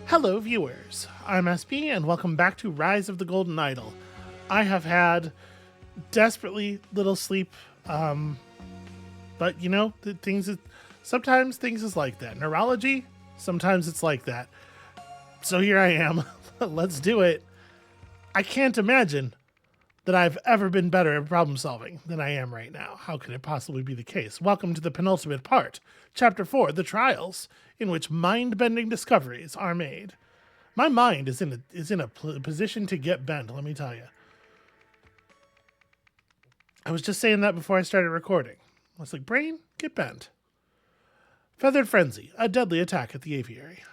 Hello, viewers. I'm SB, and welcome back to Rise of the Golden Idol. I have had desperately little sleep, but you know, sometimes things is like that. Neurology, sometimes it's like that. So here I am. Let's do it. I can't imagine that I've ever been better at problem solving than I am right now. How could it possibly be the case? Welcome to the penultimate part, Chapter 4, The Trials, in which mind-bending discoveries are made. My mind is in a position to get bent, let me tell you. I was just saying that before I started recording. I was like, brain, get bent. Feathered Frenzy, a deadly attack at the Aviary.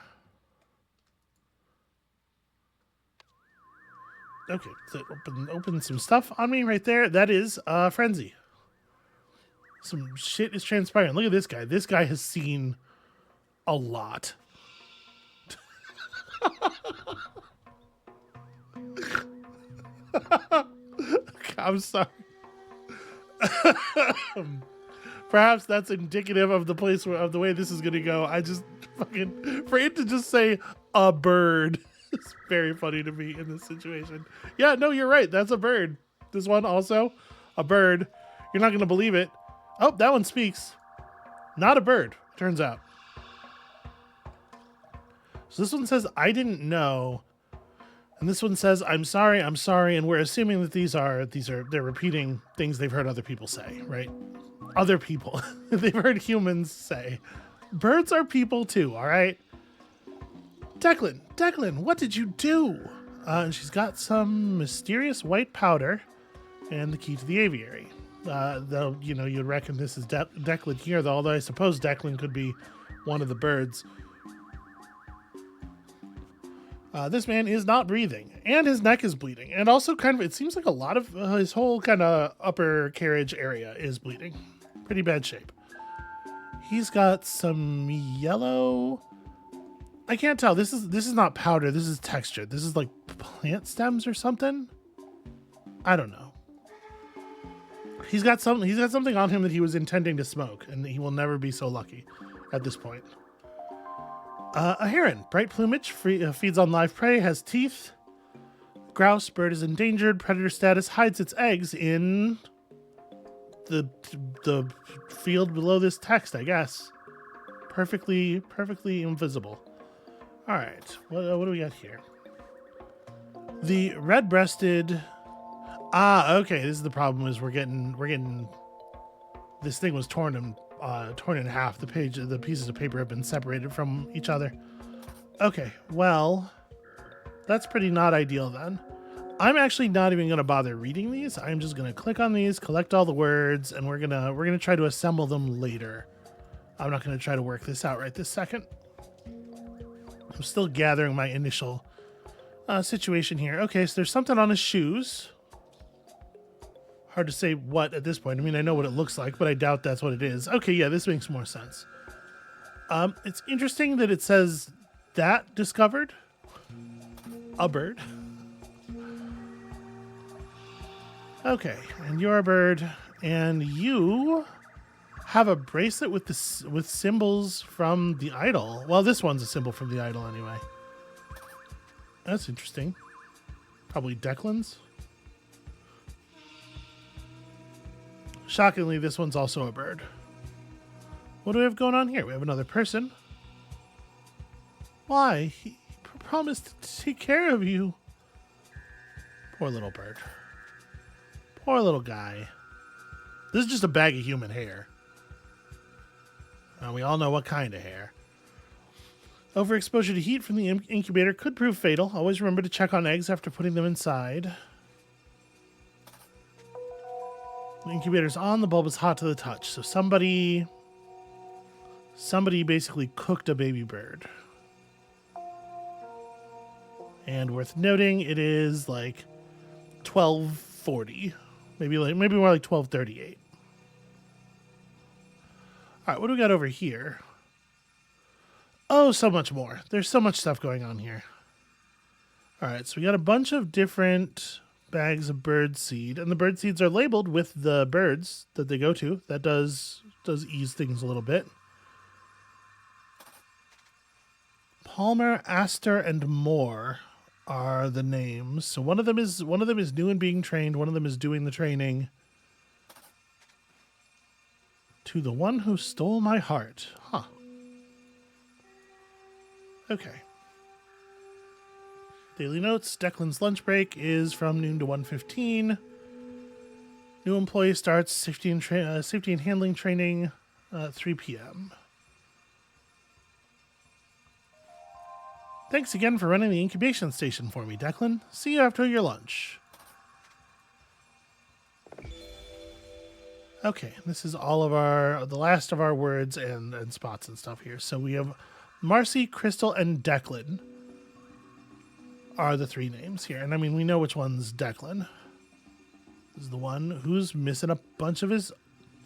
Okay, so open some stuff on me right there. That is Frenzy. Some shit is transpiring. Look at this guy. This guy has seen a lot. I'm sorry. Perhaps that's indicative of the place of the way this is going to go. I just fucking, for it to just say a bird. It's very funny to me in this situation. Yeah, no, you're right. That's a bird. This one also, a bird. You're not going to believe it. Oh, that one speaks. Not a bird, turns out. So this one says, I didn't know. And this one says, I'm sorry. And we're assuming that they're repeating things they've heard other people say, right? Other people. They've heard humans say. Birds are people too, all right? Declan, what did you do? And she's got some mysterious white powder and the key to the aviary. Though, you know, you'd reckon this is Declan here, though, although I suppose Declan could be one of the birds. This man is not breathing, and his neck is bleeding. And also kind of, it seems like a lot of his whole kind of upper carriage area is bleeding. Pretty bad shape. He's got some yellow... I can't tell. This is not powder. This is texture. This is like plant stems or something. I don't know. He's got something on him that he was intending to smoke, and he will never be so lucky at this point. A heron, bright plumage, feeds on live prey, has teeth. Grouse, bird is endangered. Predator status, hides its eggs in the field below this text, I guess. Perfectly invisible. All right, what do we got here? The Redbreasted. Okay. This is the problem. Is we're getting. This thing was torn in half. The pieces of paper have been separated from each other. Okay, well, that's pretty not ideal then. I'm actually not even going to bother reading these. I'm just going to click on these, collect all the words, and we're gonna try to assemble them later. I'm not going to try to work this out right this second. I'm still gathering my initial situation here. Okay, so there's something on his shoes. Hard to say what at this point. I mean, I know what it looks like, but I doubt that's what it is. Okay, yeah, this makes more sense. It's interesting that it says that discovered a bird. Okay, and you're a bird, and you have a bracelet with symbols from the idol. Well, this one's a symbol from the idol anyway. That's interesting. Probably Declan's. Shockingly, this one's also a bird. What do we have going on here? We have another person. Why? He promised to take care of you. Poor little bird. Poor little guy. This is just a bag of human hair. We all know what kind of hair. Overexposure to heat from the incubator could prove fatal. Always remember to check on eggs after putting them inside. The incubator's on, the bulb is hot to the touch. So somebody basically cooked a baby bird. And worth noting, it is like 12:40. Maybe more like 12:38. All right, what do we got over here? Oh, so much more. There's so much stuff going on here. All right, so we got a bunch of different bags of bird seed, and the bird seeds are labeled with the birds that they go to. That does ease things a little bit. Palmer, Astor, and Moore are the names. So one of them is new and being trained. One of them is doing the training. To the one who stole my heart. Huh. Okay. Daily notes. Declan's lunch break is from noon to 1:15. New employee starts safety and handling training 3 p.m. Thanks again for running the incubation station for me, Declan. See you after your lunch. Okay, this is all of the last of our words and spots and stuff here. So we have Marcy, Crystal, and Declan are the 3 names here. And I mean, we know which one's Declan. This is the one who's missing a bunch of his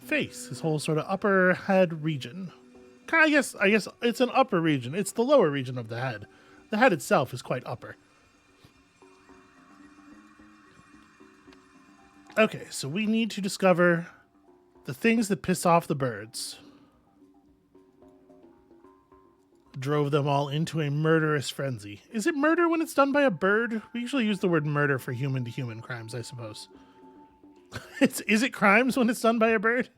face, his whole sort of upper head region. I guess it's an upper region. It's the lower region of the head. The head itself is quite upper. Okay, so we need to discover the things that piss off the birds. Drove them all into a murderous frenzy. Is it murder when it's done by a bird? We usually use the word murder for human-to-human crimes, I suppose. Is it crimes when it's done by a bird?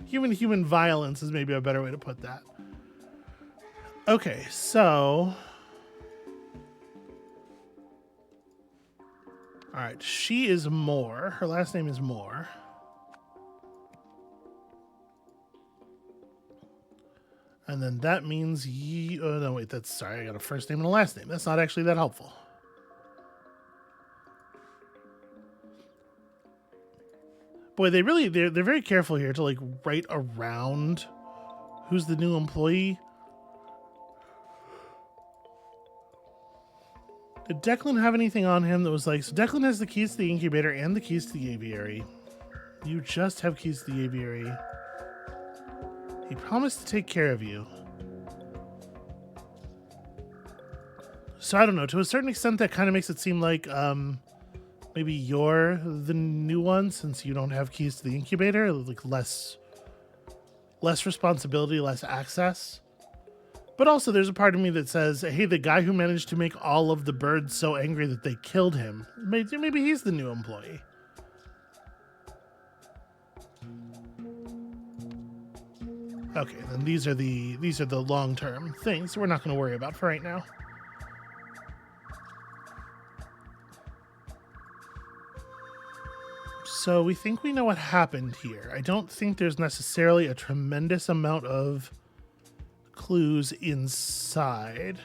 Human-to-human violence is maybe a better way to put that. Okay, so... Alright, she is Moore. Her last name is Moore. And then that means oh no, wait, sorry, I got a first name and a last name. That's not actually that helpful. Boy, they're very careful here to like write around who's the new employee. Did Declan have anything on him that was like, so Declan has the keys to the incubator and the keys to the aviary. You just have keys to the aviary. He promised to take care of you. So I don't know, to a certain extent that kind of makes it seem like maybe you're the new one since you don't have keys to the incubator, like less responsibility, less access. But also there's a part of me that says, hey, the guy who managed to make all of the birds so angry that they killed him, maybe he's the new employee. Okay, then these are the long-term things we're not going to worry about for right now. So we think we know what happened here. I don't think there's necessarily a tremendous amount of clues inside,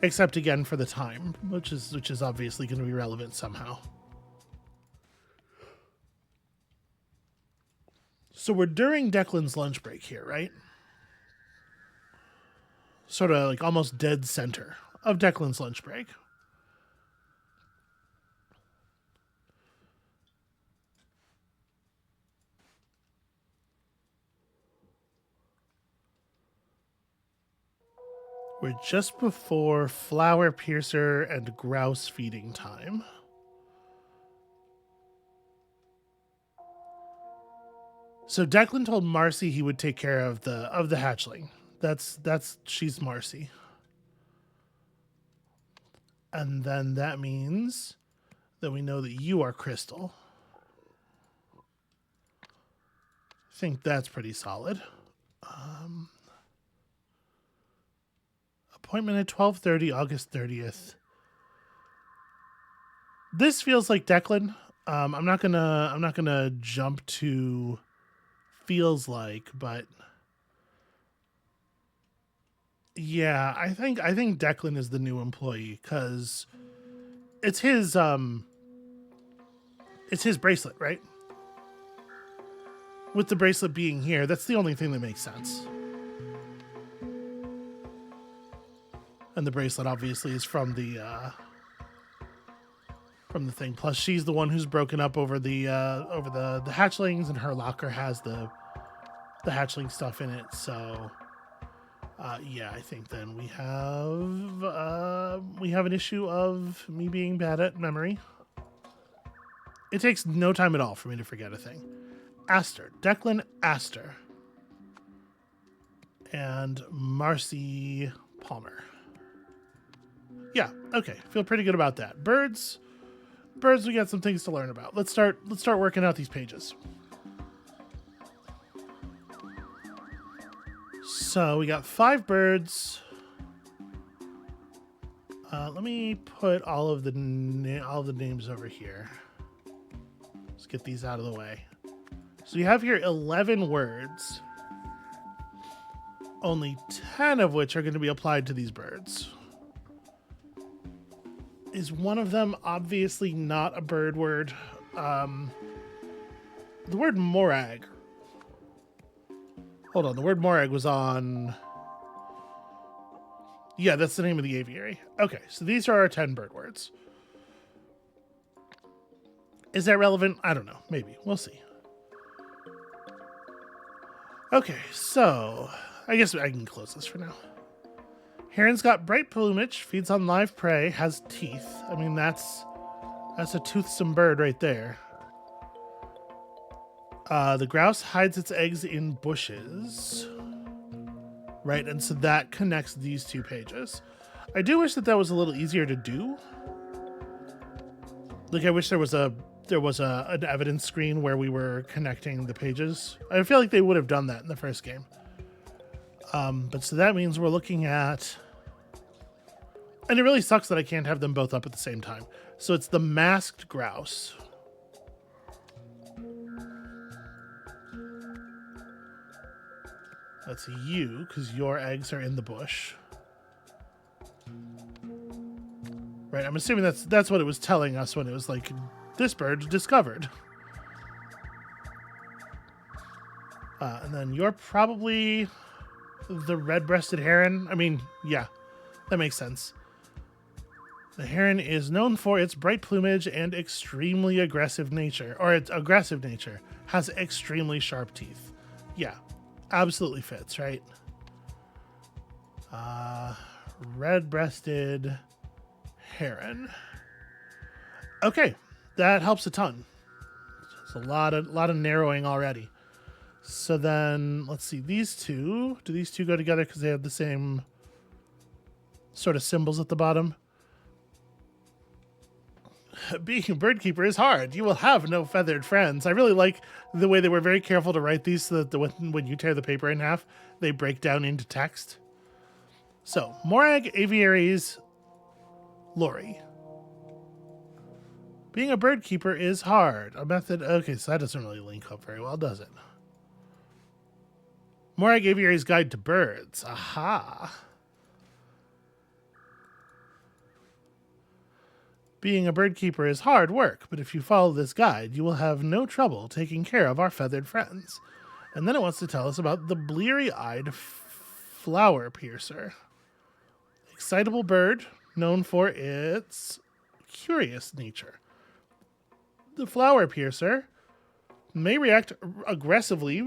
except again for the time, which is obviously going to be relevant somehow. So we're during Declan's lunch break here, right? Sort of like almost dead center of Declan's lunch break. We're just before flower piercer and grouse feeding time. So Declan told Marcy he would take care of the hatchling. She's Marcy. And then that means that we know that you are Crystal. I think that's pretty solid. Appointment at 12:30, August 30th. This feels like Declan. I'm not gonna jump to feels like, but yeah, I think Declan is the new employee because it's his bracelet, right? With the bracelet being here, that's the only thing that makes sense. And the bracelet obviously is from the thing. Plus, she's the one who's broken up over the hatchlings, and her locker has the hatchling stuff in it. So, yeah, I think then we have an issue of me being bad at memory. It takes no time at all for me to forget a thing. Astor, Declan Astor, and Marcy Palmer. Yeah, okay. Feel pretty good about that. Birds, we got some things to learn about. Let's start working out these pages. So we got 5 birds. Let me put all of the names over here. Let's get these out of the way. So you have here 11 words, only 10 of which are going to be applied to these birds. Is one of them obviously not a bird word? The word morag. Hold on, the word morag was on... Yeah, that's the name of the aviary. Okay, so these are our 10 bird words. Is that relevant? I don't know. Maybe. We'll see. Okay, so I guess I can close this for now. Heron's got bright plumage, feeds on live prey, has teeth. I mean, that's a toothsome bird right there. The grouse hides its eggs in bushes. Right, and so that connects these 2 pages. I do wish that was a little easier to do. Like, I wish there was an evidence screen where we were connecting the pages. I feel like they would have done that in the first game. But so that means we're looking at... And it really sucks that I can't have them both up at the same time. So it's the masked grouse. That's you, because your eggs are in the bush. Right, I'm assuming that's what it was telling us when it was like, this bird discovered. And then you're probably the red-breasted heron. I mean, yeah, that makes sense. The heron is known for its bright plumage and extremely aggressive nature. Or its aggressive nature. Has extremely sharp teeth. Yeah, absolutely fits, right? Red-breasted heron. Okay, that helps a ton. It's a lot of narrowing already. So then, let's see, these two. Do these two go together because they have the same sort of symbols at the bottom? Being a bird keeper is hard. You will have no feathered friends. I really like the way they were very careful to write these so that when you tear the paper in half, they break down into text. So, Morag, Aviaries, Lori. Being a bird keeper is hard. A method... Okay, so that doesn't really link up very well, does it? Morag Aviary's Guide to Birds. Aha. Being a bird keeper is hard work, but if you follow this guide, you will have no trouble taking care of our feathered friends. And then it wants to tell us about the bleary-eyed flower piercer. Excitable bird, known for its curious nature. The flower piercer may react aggressively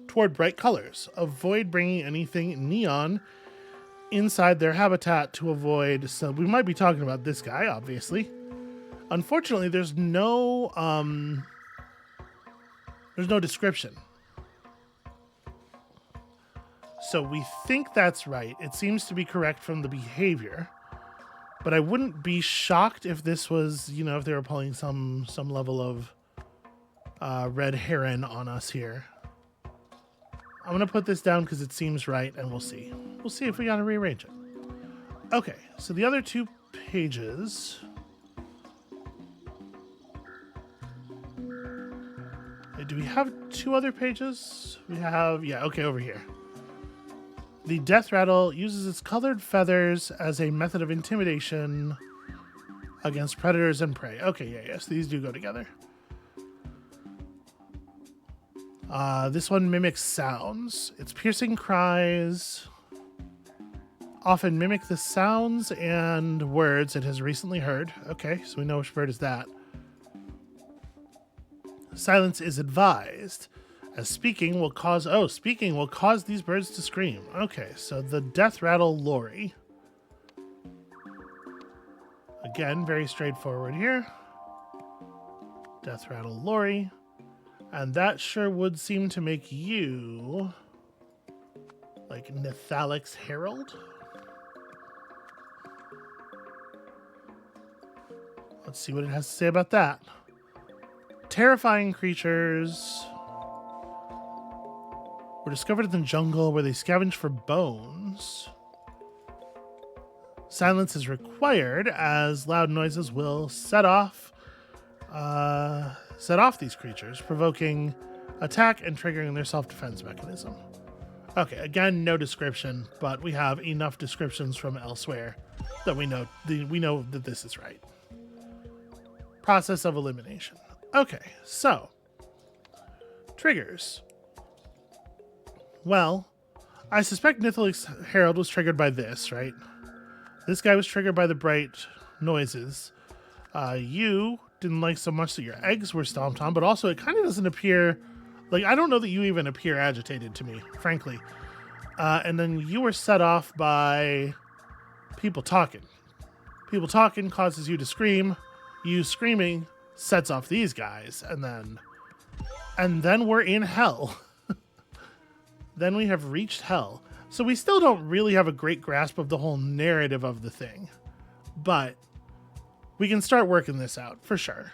toward bright colors. Avoid bringing anything neon inside their habitat to avoid... So we might be talking about this guy, obviously. Unfortunately, there's no description. So we think that's right. It seems to be correct from the behavior. But I wouldn't be shocked if this was, if they were pulling some level of red heron on us here. I'm going to put this down because it seems right, and we'll see. We'll see if we got to rearrange it. Okay, so the other 2 pages... Do we have 2 other pages? We have... Yeah, okay, over here. The death rattle uses its colored feathers as a method of intimidation against predators and prey. Okay, yes, these do go together. This one mimics sounds. Its piercing cries often mimic the sounds and words it has recently heard. Okay, so we know which bird is that. Silence is advised, as speaking will cause these birds to scream. Okay, so the death rattle Lori. Again, very straightforward here. Death rattle Lori. And that sure would seem to make you like Nethalix Herald. Let's see what it has to say about that. Terrifying creatures were discovered in the jungle where they scavenge for bones. Silence is required as loud noises will set off these creatures, provoking attack and triggering their self-defense mechanism. Okay, again, no description, but we have enough descriptions from elsewhere that we know that this is right. Process of elimination. Okay, so triggers. Well, I suspect Nithalic's Herald was triggered by this, right? This guy was triggered by the bright noises. You didn't like so much that your eggs were stomped on, but also it kind of doesn't appear... Like, I don't know that you even appear agitated to me, frankly. And then you were set off by people talking. People talking causes you to scream. You screaming sets off these guys. And then we're in hell. Then we have reached hell. So we still don't really have a great grasp of the whole narrative of the thing. But we can start working this out, for sure.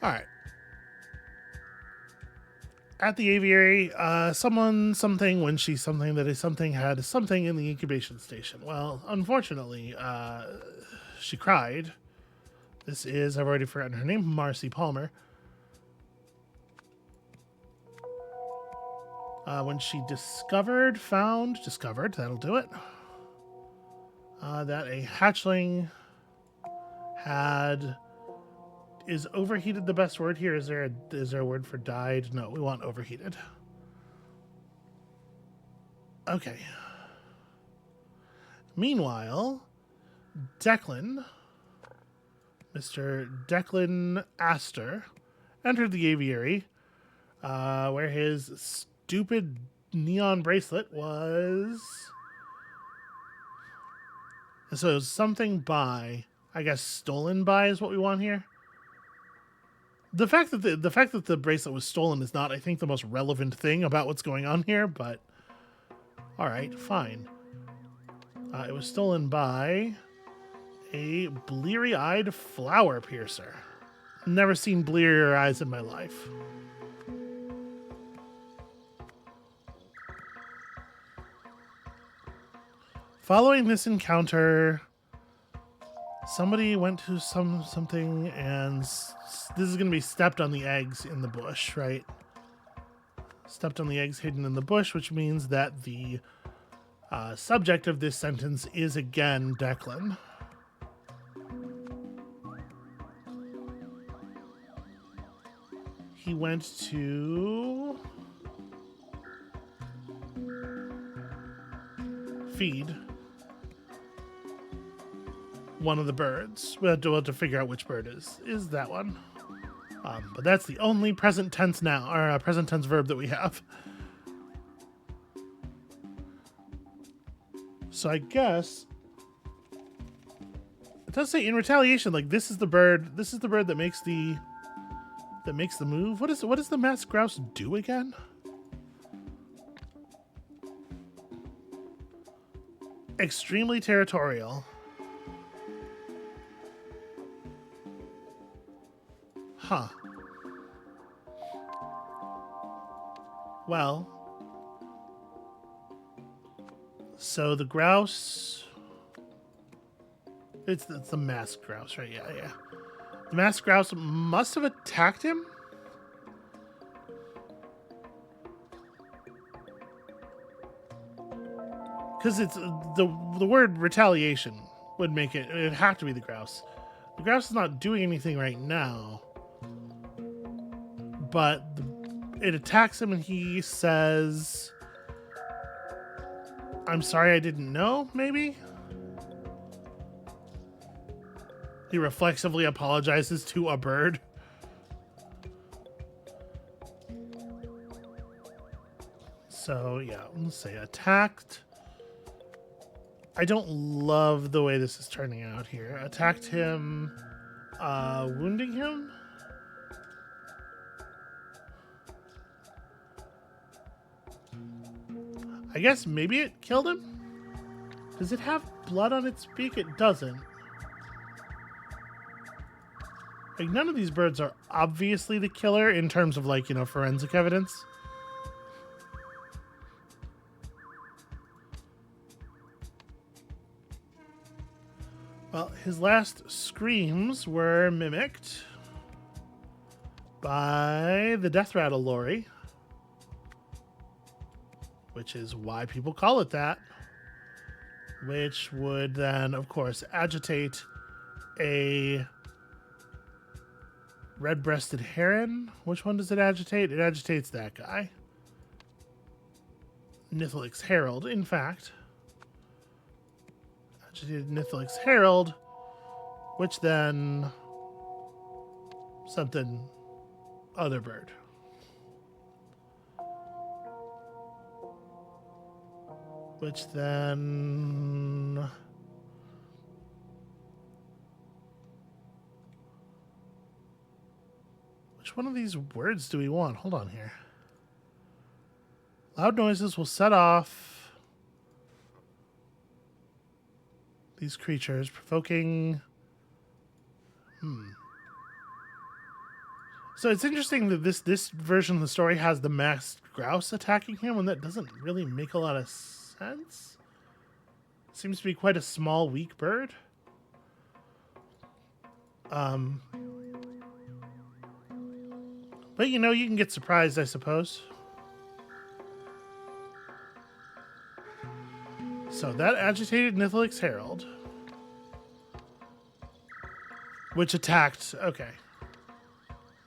All right. At the aviary, someone, something, when she, something, that is something, had something in the incubation station. Well, unfortunately, she cried. This is, I've already forgotten her name, Marcy Palmer. When she discovered, that'll do it, that a hatchling had... Is overheated the best word here? Is there a word for died? No, we want overheated. Okay. Meanwhile, Declan, Mr. Declan Astor, entered the aviary, where his stupid neon bracelet was... So it was something by, I guess stolen by is what we want here. The fact that the bracelet was stolen is not, I think, the most relevant thing about what's going on here, but all right, fine. It was stolen by a bleary-eyed flower piercer. Never seen blearier eyes in my life. Following this encounter, somebody went to something, and this is going to be stepped on the eggs in the bush, right? Stepped on the eggs hidden in the bush, which means that the subject of this sentence is again Declan. He went to feed one of the birds. We'll have to figure out which bird is that one. But that's the only present tense now, or present tense verb that we have. So I guess it does say in retaliation, like this is the bird that makes the move. What does the masked grouse do again? Extremely territorial. Huh. Well, so the grouse, it's the masked grouse, right? Yeah. The masked grouse must have attacked him. Because it's the word retaliation would make it. It'd have to be the grouse. The grouse is not doing anything right now. But it attacks him and he says, I'm sorry I didn't know, maybe? He reflexively apologizes to a bird. So, yeah, let's say attacked. I don't love the way this is turning out here. Attacked him, wounding him? I guess maybe it killed him? Does it have blood on its beak? It doesn't. Like, none of these birds are obviously the killer in terms of, like, you know, forensic evidence. Well, his last screams were mimicked by the death rattle lorry, which is why people call it that, which would then, of course, agitate a Redbreasted Heron. Which one does it agitate? It agitates that guy. Nithlix Herald, in fact. Agitated Nithlix Herald, which then something other bird. Which then which one of these words do we want? Hold on here. Loud noises will set off these creatures, provoking... So it's interesting that this version of the story has the masked grouse attacking him, and that doesn't really make a lot of sense. Seems to be quite a small, weak bird. But, you know, you can get surprised, I suppose. So that agitated Nithlix Herald, which attacked... Okay.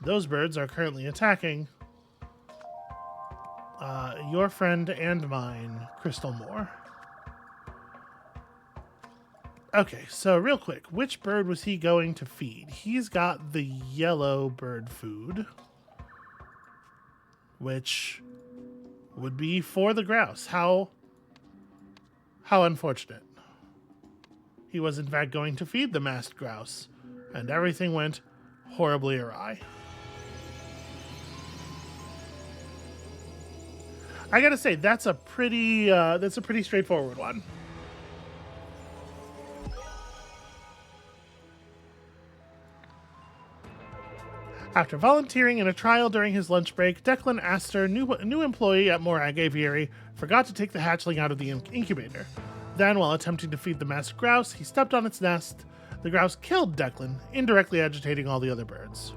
Those birds are currently attacking your friend and mine, Crystal Moore. Okay, so real quick, which bird was he going to feed? He's got the yellow bird food, which would be for the grouse. How unfortunate. He was in fact going to feed the masked grouse, and everything went horribly awry. I gotta say, that's a pretty straightforward one. After volunteering in a trial during his lunch break, Declan Astor, new employee at Morag Aviary, forgot to take the hatchling out of the incubator. Then, while attempting to feed the masked grouse, he stepped on its nest. The grouse killed Declan, indirectly agitating all the other birds.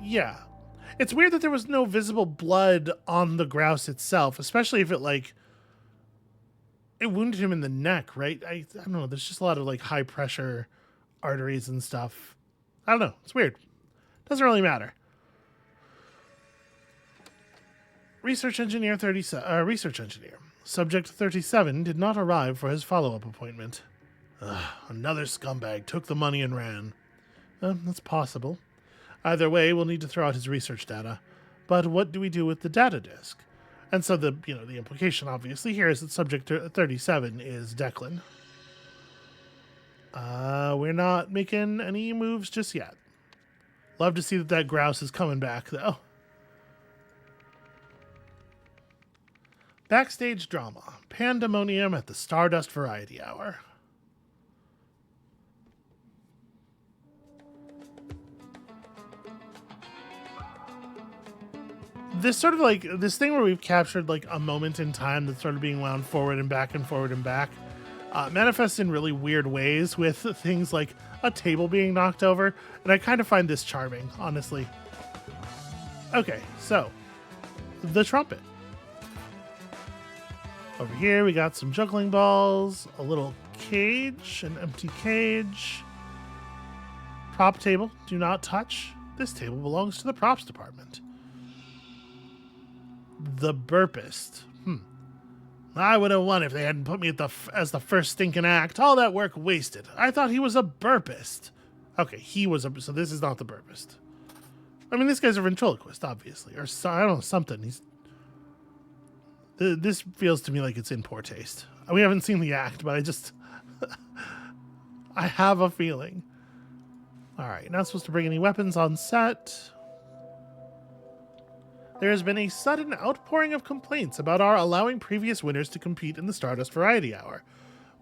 Yeah. It's weird that there was no visible blood on the grouse itself, especially if it wounded him in the neck, right? I don't know. There's just a lot of, like, high-pressure arteries and stuff. I don't know. It's weird. Doesn't really matter. Research engineer. Subject 37 did not arrive for his follow-up appointment. Another scumbag took the money and ran. That's possible. Either way, we'll need to throw out his research data. But what do we do with the data disk? And so the implication obviously here is that subject 37 is Declan. We're not making any moves just yet. Love to see that grouse is coming back, though. Backstage Drama. Pandemonium at the Stardust Variety Hour. This sort of this thing where we've captured like a moment in time that's sort of being wound forward and back and forward and back manifests in really weird ways with things like a table being knocked over. And I kind of find this charming, honestly. Okay, so the trumpet. Over here, we got some juggling balls, a little cage, an empty cage. Prop table, do not touch. This table belongs to the props department. The burpist. I would have won if they hadn't put me as the first stinking act. All that work wasted. I thought he was a burpist. Okay, so this is not the burpist. I mean, this guy's a ventriloquist, obviously. Or, I don't know, something. This feels to me like it's in poor taste. We haven't seen the act, but I have a feeling. All right, not supposed to bring any weapons on set. There has been a sudden outpouring of complaints about our allowing previous winners to compete in the Stardust Variety Hour.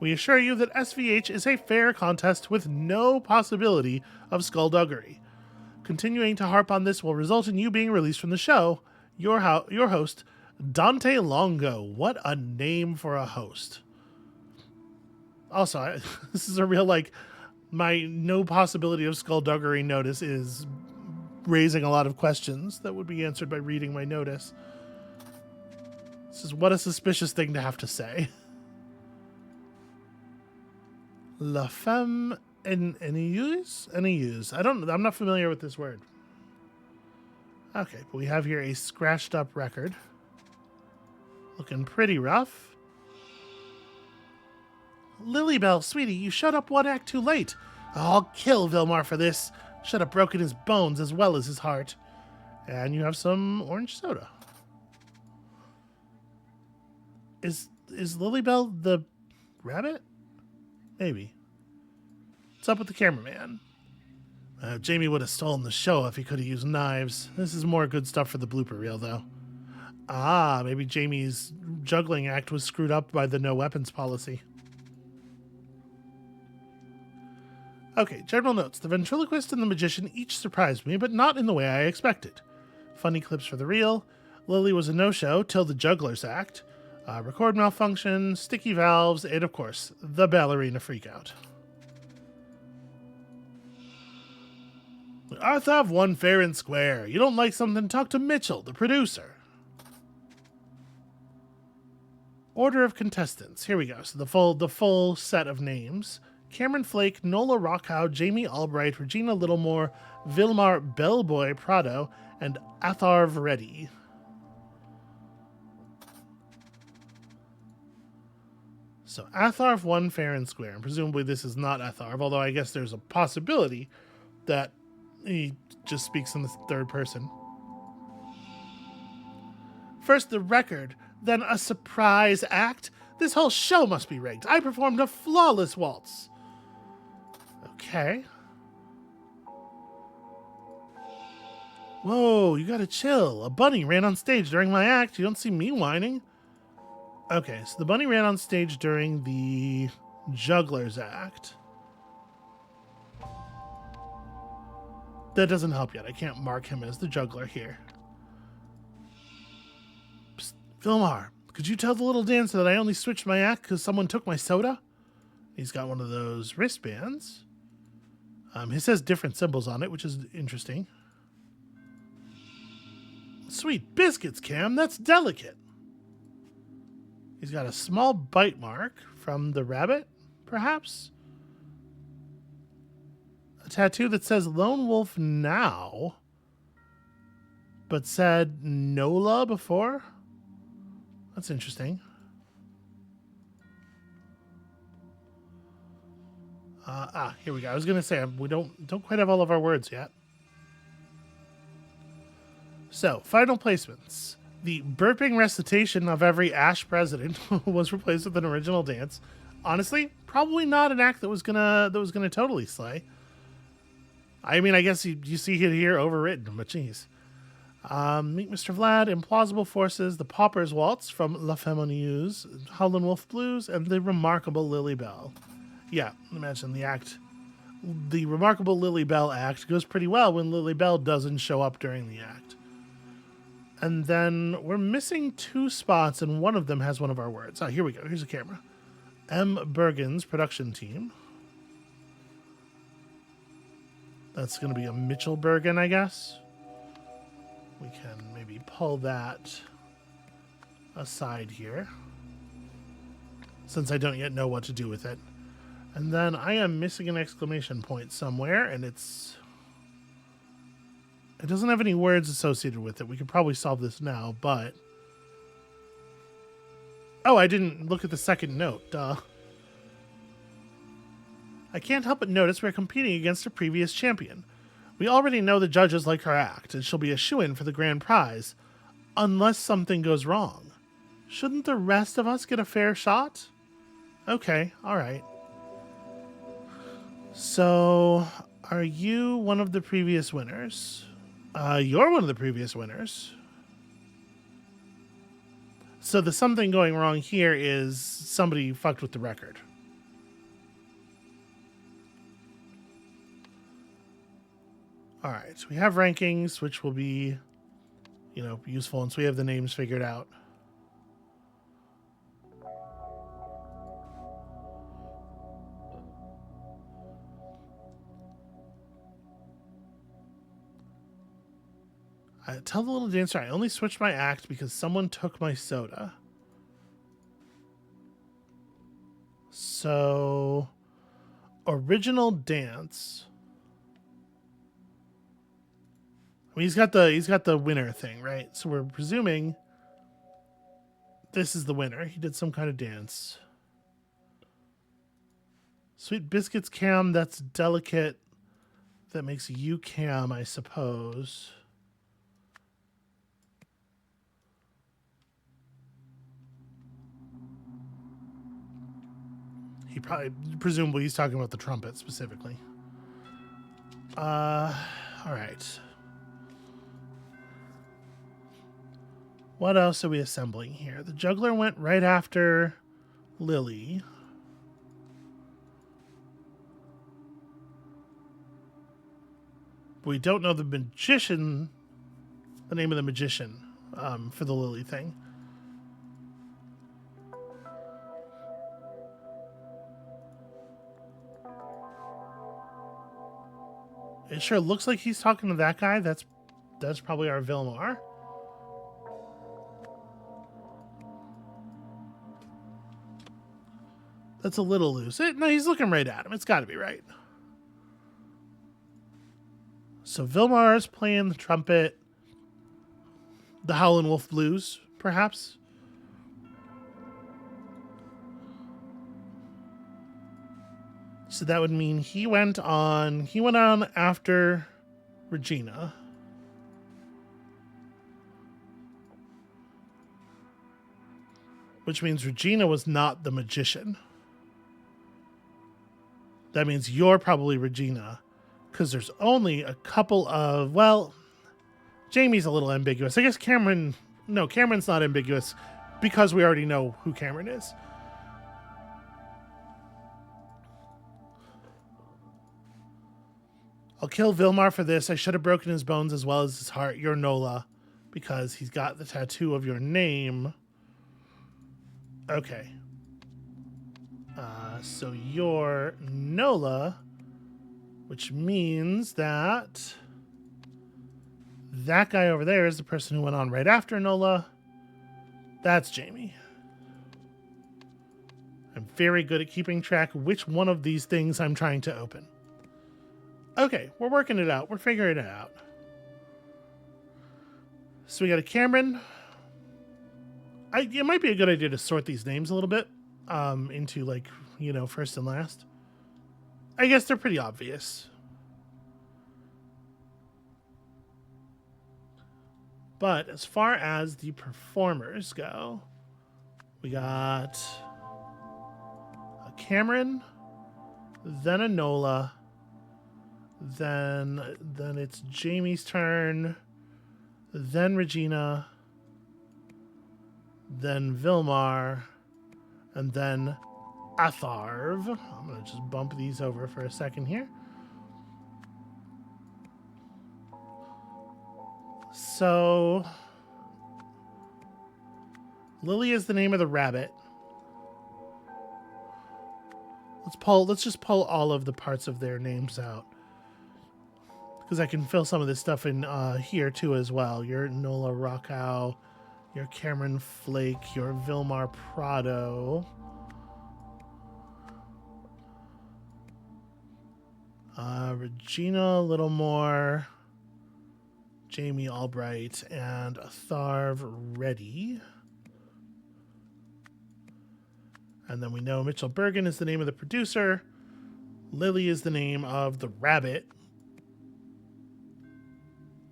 We assure you that SVH is a fair contest with no possibility of skullduggery. Continuing to harp on this will result in you being released from the show. Your host, Dante Longo. What a name for a host. Also, this is a real, my no possibility of skullduggery notice is raising a lot of questions that would be answered by reading my notice. This is what a suspicious thing to have to say. La femme ennuyeuse? I'm not familiar with this word. Okay, but we have here a scratched up record. Looking pretty rough. Lilybell, sweetie, you showed up one act too late. I'll kill Vilmar for this. Should have broken his bones as well as his heart. And you have some orange soda. Is Lilybell the rabbit? Maybe. What's up with the cameraman? Jamie would have stolen the show if he could have used knives. This is more good stuff for the blooper reel, though. Ah, maybe Jamie's juggling act was screwed up by the no weapons policy. Okay, general notes. The ventriloquist and the magician each surprised me, but not in the way I expected. Funny clips for the reel. Lily was a no-show till the juggler's act. Record malfunction, sticky valves, and of course, the ballerina freakout. Arthav won fair and square. You don't like something, talk to Mitchell, the producer. Order of contestants. Here we go. So the full set of names. Cameron Flake, Nola Rockhow, Jamie Albright, Regina Littlemore, Vilmar Bellboy Prado, and Atharv Reddy. So Atharv won fair and square, and presumably this is not Atharv, although I guess there's a possibility that he just speaks in the third person. First the record, then a surprise act. This whole show must be rigged. I performed a flawless waltz. Okay. Whoa, you gotta chill. A bunny ran on stage during my act. You don't see me whining. Okay, so the bunny ran on stage during the juggler's act. That doesn't help yet. I can't mark him as the juggler here. Psst, Vilmar, could you tell the little dancer that I only switched my act because someone took my soda? He's got one of those wristbands. He says different symbols on it, which is interesting. Sweet biscuits, Cam. That's delicate. He's got a small bite mark from the rabbit, perhaps? A tattoo that says Lone Wolf now, but said Nola before? That's interesting. Here we go. I was going to say, we don't quite have all of our words yet. So, final placements. The burping recitation of every Ash president was replaced with an original dance. Honestly, probably not an act that was gonna totally slay. I mean, I guess you see it here overwritten, but geez. Meet Mr. Vlad, Implausible Forces, The Pauper's Waltz from La Femme News, Howlin' Wolf Blues, and The Remarkable Lily Bell. Yeah, imagine the act. The Remarkable Lily Bell act goes pretty well when Lily Bell doesn't show up during the act. And then we're missing two spots, and one of them has one of our words. Oh, here we go. Here's a camera. M. Bergen's production team. That's going to be a Mitchell Bergen, I guess. We can maybe pull that aside here, since I don't yet know what to do with it. And then I am missing an exclamation point somewhere, and it doesn't have any words associated with it. We could probably solve this now, but... Oh, I didn't look at the second note. Duh. I can't help but notice we're competing against a previous champion. We already know the judges like her act, and she'll be a shoo-in for the grand prize, unless something goes wrong. Shouldn't the rest of us get a fair shot? Okay, alright. So, are you one of the previous winners? You're one of the previous winners. So the something going wrong here is somebody fucked with the record. All right, so we have rankings, which will be, useful once we have the names figured out. Tell the little dancer I only switched my act because someone took my soda. So, original dance. I mean, he's got the winner thing, right? So we're presuming this is the winner. He did some kind of dance. Sweet biscuits cam, that's delicate. That makes you cam, I suppose. He presumably he's talking about the trumpet specifically. All right. What else are we assembling here? The juggler went right after Lily. But we don't know the magician, the name of the magician for the Lily thing. It sure looks like he's talking to that guy. That's probably our Vilmar. That's a little loose. No, he's looking right at him. It's got to be right. So Vilmar's playing the trumpet. The Howlin' Wolf Blues, perhaps. So that would mean he went on after Regina. Which means Regina was not the magician. That means you're probably Regina. Because there's only a couple of, well, Jamie's a little ambiguous. I guess Cameron's not ambiguous because we already know who Cameron is. I'll kill Vilmar for this. I should have broken his bones as well as his heart. You're Nola because he's got the tattoo of your name. Okay. So you're Nola, which means that guy over there is the person who went on right after Nola. That's Jamie. I'm very good at keeping track of which one of these things I'm trying to open. Okay, we're working it out. We're figuring it out. So we got a Cameron. It might be a good idea to sort these names a little bit into, like, first and last. I guess they're pretty obvious. But as far as the performers go, we got a Cameron, then a Nola, then it's Jamie's turn, then Regina, then Vilmar, and then Atharv. I'm going to just bump these over for a second here. So, Lily is the name of the rabbit. Let's just pull all of the parts of their names out. Because I can fill some of this stuff in here too as well. You're Nola Rockow. You're Cameron Flake. You're Vilmar Prado. Regina Littlemore. Jamie Albright. And Atharv Reddy. And then we know Mitchell Bergen is the name of the producer. Lily is the name of the rabbit.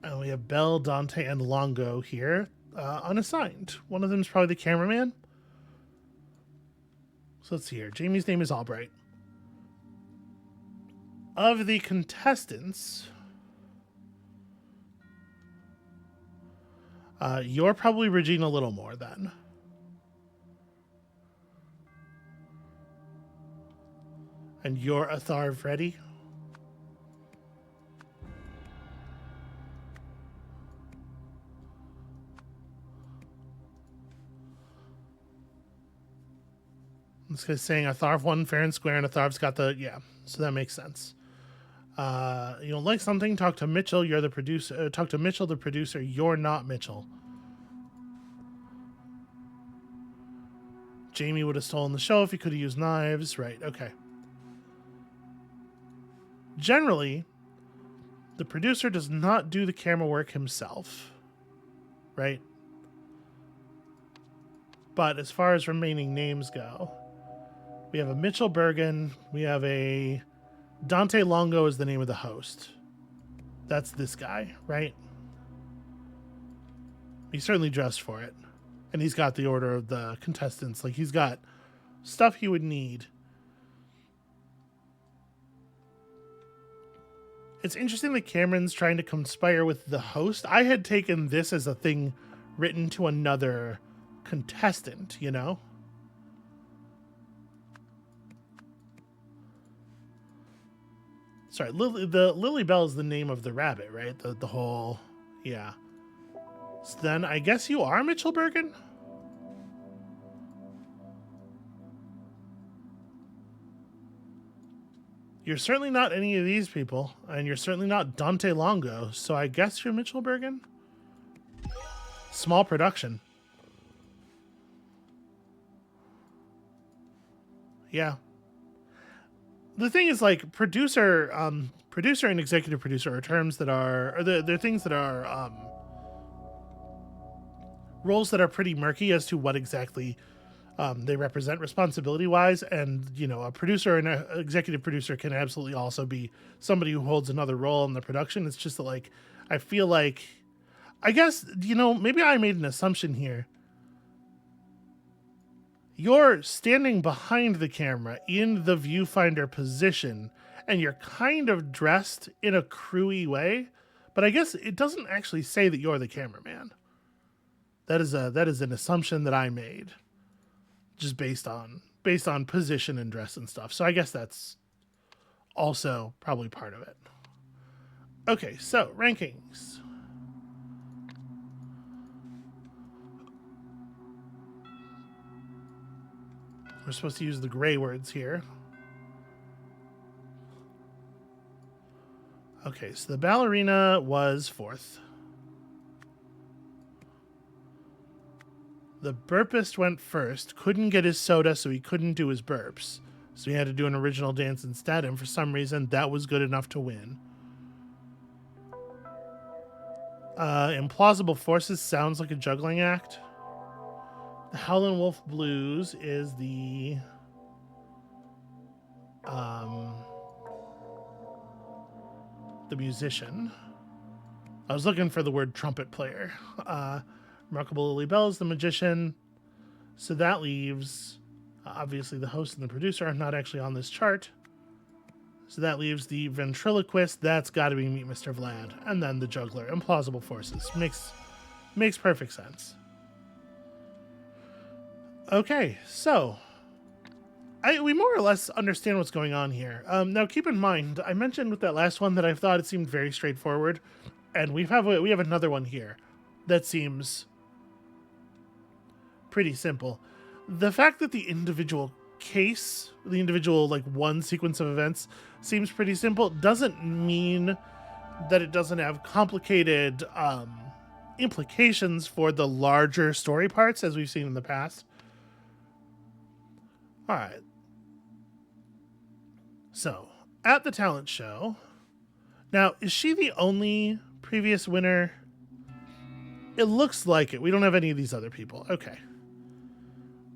And we have Belle, Dante, and Longo here unassigned. One of them is probably the cameraman. So let's see here. Jamie's name is Albright. Of the contestants, you're probably Regina Littlemore then. And you're Atharv Reddy. This guy's saying Atharv won fair and square, and Atharv's got the... Yeah, so that makes sense. You don't like something? Talk to Mitchell. You're the producer. Talk to Mitchell, the producer. You're not Mitchell. Jamie would have stolen the show if he could have used knives. Right, okay. Generally, the producer does not do the camera work himself. Right? But as far as remaining names go, we have a Mitchell Bergen. We have a... Dante Longo is the name of the host. That's this guy, right? He's certainly dressed for it. And he's got the order of the contestants. Like, he's got stuff he would need. It's interesting that Cameron's trying to conspire with the host. I had taken this as a thing written to another contestant, you know? Sorry, Lily Bell is the name of the rabbit, right? The whole... Yeah. So then, I guess you are Mitchell Bergen? You're certainly not any of these people, and you're certainly not Dante Longo, so I guess you're Mitchell Bergen? Small production. Yeah. The thing is, like, producer and executive producer are terms that are... Or they're things that are... roles that are pretty murky as to what exactly they represent responsibility-wise, and, you know, a producer and an executive producer can absolutely also be somebody who holds another role in the production. It's just that, like, I feel like... I guess, you know, maybe I made an assumption here. You're standing behind the camera in the viewfinder position, and you're kind of dressed in a crewy way, but I guess it doesn't actually say that you're the cameraman. That is an assumption that I made, just based on position and dress and stuff. So I guess that's also probably part of it. Okay, so rankings. We're supposed to use the gray words here. Okay, so the ballerina was 4th. The burpist went first, couldn't get his soda, so he couldn't do his burps. So he had to do an original dance instead, and for some reason, that was good enough to win. Implausible Forces sounds like a juggling act. The Howlin' Wolf Blues is the... the musician. I was looking for the word trumpet player. Remarkable Lily Bell is the magician. So that leaves, obviously, the host and the producer are not actually on this chart. So that leaves the ventriloquist. That's got to be Meet Mr. Vlad. And then the juggler. Implausible Forces. Makes perfect sense. Okay, so we more or less understand what's going on here. Now, keep in mind, I mentioned with that last one that I thought it seemed very straightforward, and we have another one here that seems pretty simple. The fact that the individual case, the individual like one sequence of events seems pretty simple doesn't mean that it doesn't have complicated implications for the larger story parts, as we've seen in the past. All right. So, at the talent show, now, is she the only previous winner? It looks like it. We don't have any of these other people. Okay.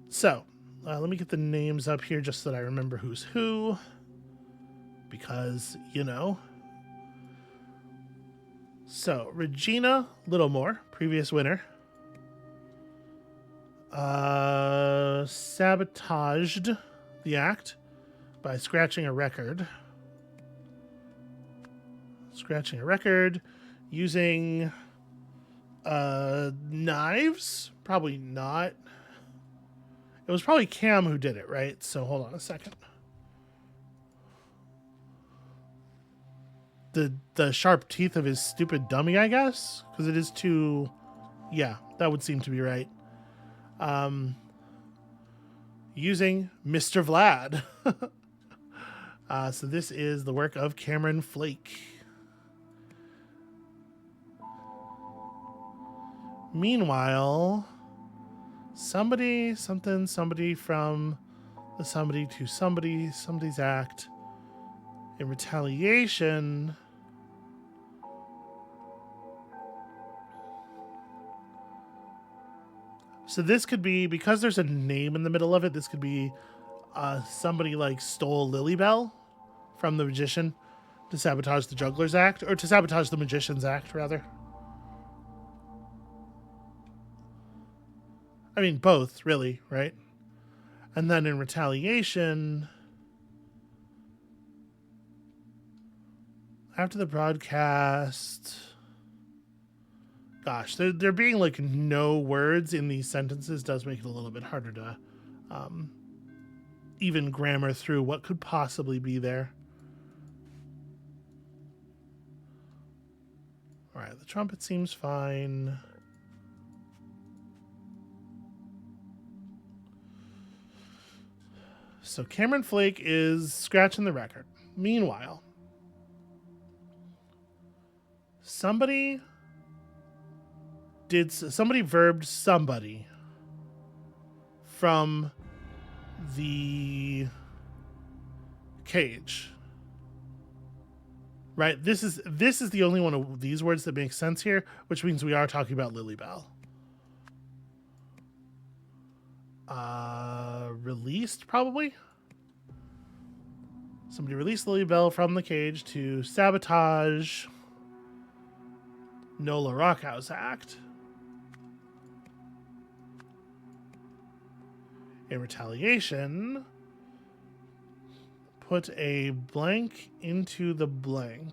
So, let me get the names up here just so that I remember who's who. Because, you know. So, Regina Littlemore, previous winner. Sabotaged the act by scratching a record. Scratching a record using knives? Probably not. It was probably Cam who did it, right? So hold on a second. The sharp teeth of his stupid dummy, I guess? Because it is too... Yeah, that would seem to be right. using Mr. Vlad. So this is the work of Cameron Flake. Meanwhile, somebody from the somebody to somebody's act in retaliation. So this could be, because there's a name in the middle of it, this could be somebody like stole Lilybell from the magician to sabotage the juggler's act, or to sabotage the magician's act, rather. I mean, both, really, right? And then in retaliation, after the broadcast, gosh, there being like no words in these sentences does make it a little bit harder to even grammar through what could possibly be there. All right, the trumpet seems fine. So Cameron Flake is scratching the record. Meanwhile, somebody verbed somebody from the cage. Right? This is the only one of these words that makes sense here, which means we are talking about Lilybell. Released, probably? Somebody released Lilybell from the cage to sabotage Nola Rockhouse act. In retaliation, put a blank into the blank.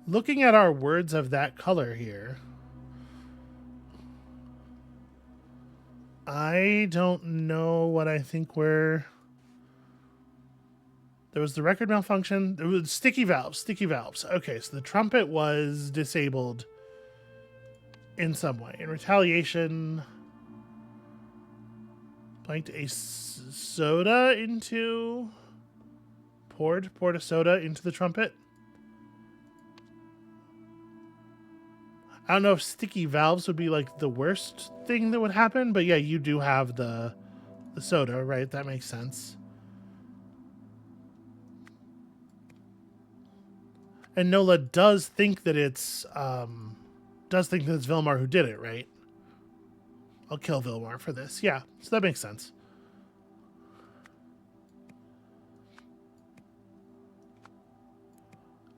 Looking at our words of that color here, I don't know what I think we're... There was the record malfunction. There was sticky valves. Okay, so the trumpet was disabled in some way. In retaliation, blanked a soda into... Poured a soda into the trumpet. I don't know if sticky valves would be like the worst thing that would happen, but yeah, you do have the soda, right? That makes sense. And Nola does think that it's Vilmar who did it, right? I'll kill Vilmar for this. Yeah, so that makes sense.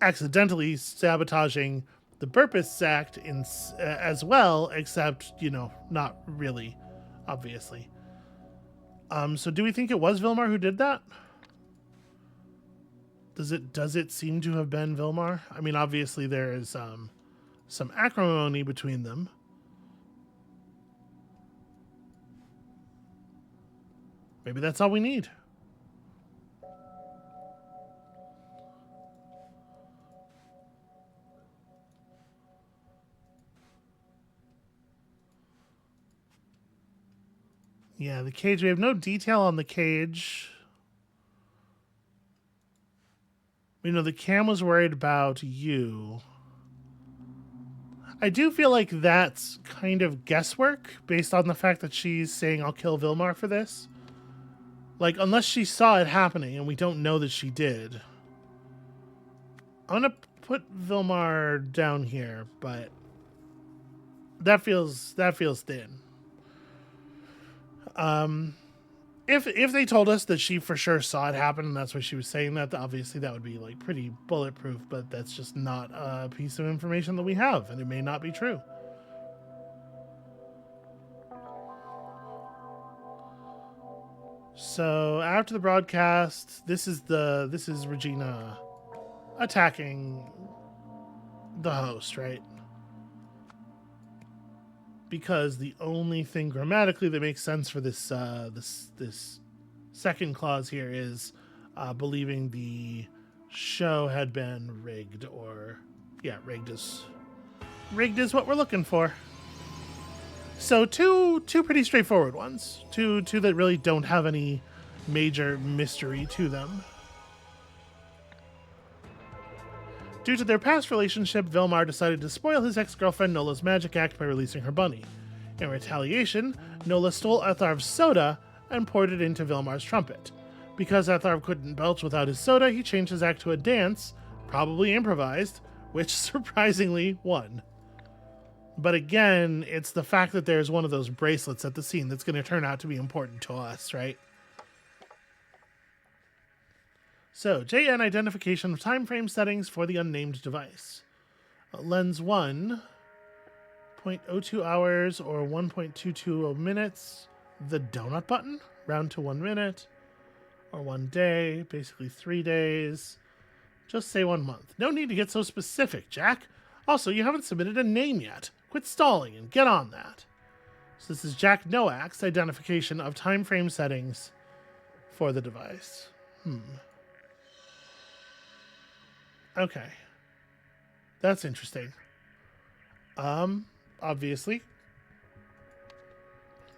Accidentally sabotaging the Burpists act as well, except, not really, obviously. So do we think it was Vilmar who did that? Does it seem to have been Vilmar? I mean, obviously there is some acrimony between them. Maybe that's all we need. Yeah, the cage. We have no detail on the cage. We know the Cam was worried about you. I do feel like that's kind of guesswork based on the fact that she's saying, I'll kill Vilmar for this. Like, unless she saw it happening and we don't know that she did. I'm going to put Vilmar down here, but that feels thin. If they told us that she for sure saw it happen and that's why she was saying that, obviously that would be like pretty bulletproof, but that's just not a piece of information that we have, and it may not be true. So after the broadcast, this is Regina attacking the host, right? Because the only thing grammatically that makes sense for this this second clause here is believing the show had been rigged, or rigged is Rigged is what we're looking for. So two pretty straightforward ones. Two that really don't have any major mystery to them. Due to their past relationship, Vilmar decided to spoil his ex-girlfriend Nola's magic act by releasing her bunny. In retaliation, Nola stole Atharv's soda and poured it into Vilmar's trumpet. Because Atharv couldn't belch without his soda, he changed his act to a dance, probably improvised, which surprisingly won. But again, it's the fact that there's one of those bracelets at the scene that's going to turn out to be important to us, right? So, JN identification of time frame settings for the unnamed device. Lens 1, 0.02 hours or 1.220 minutes. The donut button, round to 1 minute. Or 1 day, basically 3 days. Just say 1 month. No need to get so specific, Jack. Also, you haven't submitted a name yet. Quit stalling and get on that. So this is Jack Noack's identification of time frame settings for the device. Okay. That's interesting. Obviously.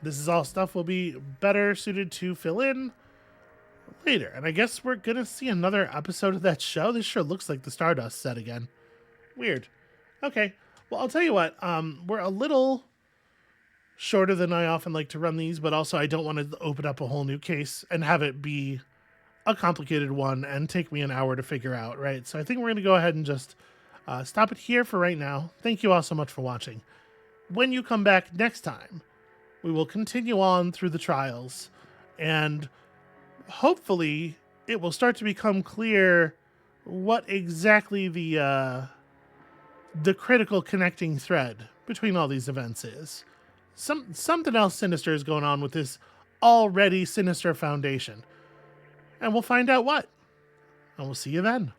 This is all stuff will be better suited to fill in later. And I guess we're going to see another episode of that show. This sure looks like the Stardust set again. Weird. Okay. Well, I'll tell you what. We're a little shorter than I often like to run these, but also I don't want to open up a whole new case and have it be a complicated one and take me an hour to figure out, right? So I think we're going to go ahead and just stop it here for right now. Thank you all so much for watching. When you come back next time, we will continue on through the trials, and hopefully it will start to become clear what exactly the critical connecting thread between all these events is. Something else sinister is going on with this already sinister foundation. And we'll find out what. And we'll see you then.